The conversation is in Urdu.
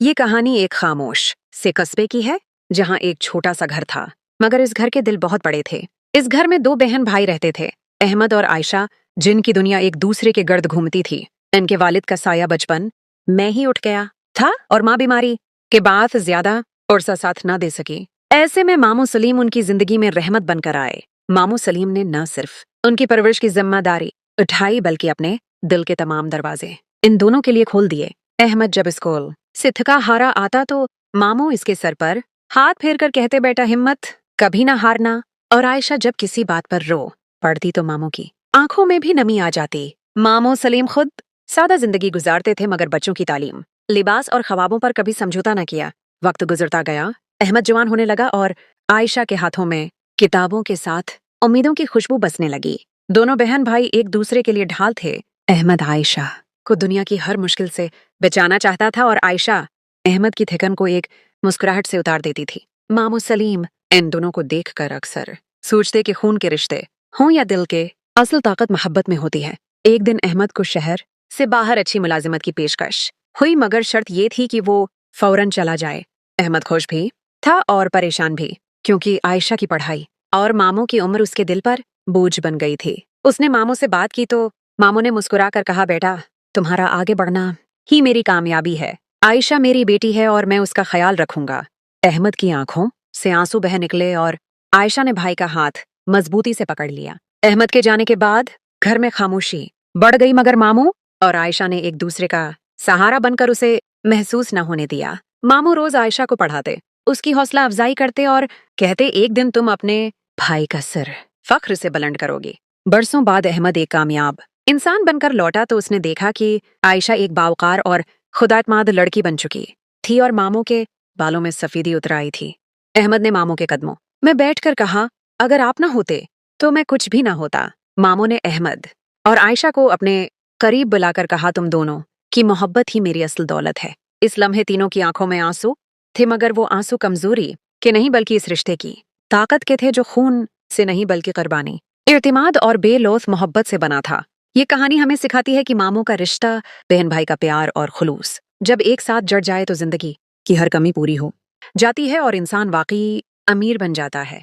یہ کہانی ایک خاموش سے قصبے کی ہے جہاں ایک چھوٹا سا گھر تھا، مگر اس گھر کے دل بہت بڑے تھے۔ اس گھر میں دو بہن بھائی رہتے تھے، احمد اور عائشہ، جن کی دنیا ایک دوسرے کے گرد گھومتی تھی۔ ان کے والد کا سایہ بچپن میں ہی اٹھ گیا تھا اور ماں بیماری کے بعد زیادہ عرصہ ساتھ نہ دے سکی۔ ایسے میں ماموں سلیم ان کی زندگی میں رحمت بن کر آئے۔ ماموں سلیم نے نہ صرف ان کی پرورش کی ذمہ داری اٹھائی بلکہ اپنے دل کے تمام دروازے ان دونوں کے لیے کھول دیے۔ احمد جب اسکول سے تھکا ہارا آتا تو ماموں اس کے سر پر ہاتھ پھیر کر کہتے، بیٹا ہمت کبھی نہ ہارنا۔ اور عائشہ جب کسی بات پر رو پڑتی تو ماموں کی آنکھوں میں بھی نمی آ جاتی۔ ماموں سلیم خود سادہ زندگی گزارتے تھے مگر بچوں کی تعلیم، لباس اور خوابوں پر کبھی سمجھوتا نہ کیا۔ وقت گزرتا گیا، احمد جوان ہونے لگا اور عائشہ کے ہاتھوں میں کتابوں کے ساتھ امیدوں کی خوشبو بسنے لگی۔ دونوں بہن بھائی ایک دوسرے کے لیے ڈھال تھے۔ احمد عائشہ کو دنیا کی ہر مشکل سے بچانا چاہتا تھا اور عائشہ احمد کی تھکن کو ایک مسکراہٹ سے اتار دیتی تھی۔ ماموں سلیم ان دونوں کو دیکھ کر اکثر سوچتے کہ خون کے رشتے ہوں یا دل کے، اصل طاقت محبت میں ہوتی ہے۔ ایک دن احمد کو شہر سے باہر اچھی ملازمت کی پیشکش ہوئی مگر شرط یہ تھی کہ وہ فوراً چلا جائے۔ احمد خوش بھی تھا اور پریشان بھی، کیونکہ عائشہ کی پڑھائی اور ماموں کی عمر اس کے دل پر بوجھ بن گئی تھی۔ اس نے ماموں سے بات کی تو ماموں نے مسکرا کر کہا، بیٹا تمہارا آگے بڑھنا ہی میری کامیابی ہے۔ عائشہ میری بیٹی ہے اور میں اس کا خیال رکھوں گا۔ احمد کی آنکھوں سے آنسو بہہ نکلے اور عائشہ نے بھائی کا ہاتھ مضبوطی سے پکڑ لیا۔ احمد کے جانے کے بعد گھر میں خاموشی بڑھ گئی مگر ماموں اور عائشہ نے ایک دوسرے کا سہارا بن کر اسے محسوس نہ ہونے دیا۔ ماموں روز عائشہ کو پڑھاتے، اس کی حوصلہ افزائی کرتے اور کہتے، ایک دن تم اپنے بھائی کا سر فخر سے بلند کرو گی۔ برسوں بعد احمد ایک کامیاب انسان بن کر لوٹا تو اس نے دیکھا کہ عائشہ ایک باوقار اور خدا اعتماد لڑکی بن چکی تھی اور ماموں کے بالوں میں سفیدی اتر آئی تھی۔ احمد نے ماموں کے قدموں میں بیٹھ کر کہا، اگر آپ نہ ہوتے تو میں کچھ بھی نہ ہوتا۔ ماموں نے احمد اور عائشہ کو اپنے قریب بلا کر کہا، تم دونوں کی محبت ہی میری اصل دولت ہے۔ اس لمحے تینوں کی آنکھوں میں آنسو تھے مگر وہ آنسو کمزوری کے نہیں بلکہ اس رشتے کی طاقت کے تھے جو خون سے نہیں بلکہ قربانی، اعتماد اور بے لوث محبت سے بنا تھا۔ یہ کہانی ہمیں سکھاتی ہے کہ ماموں کا رشتہ، بہن بھائی کا پیار اور خلوص جب ایک ساتھ جڑ جائے تو زندگی کی ہر کمی پوری ہو جاتی ہے اور انسان واقعی امیر بن جاتا ہے۔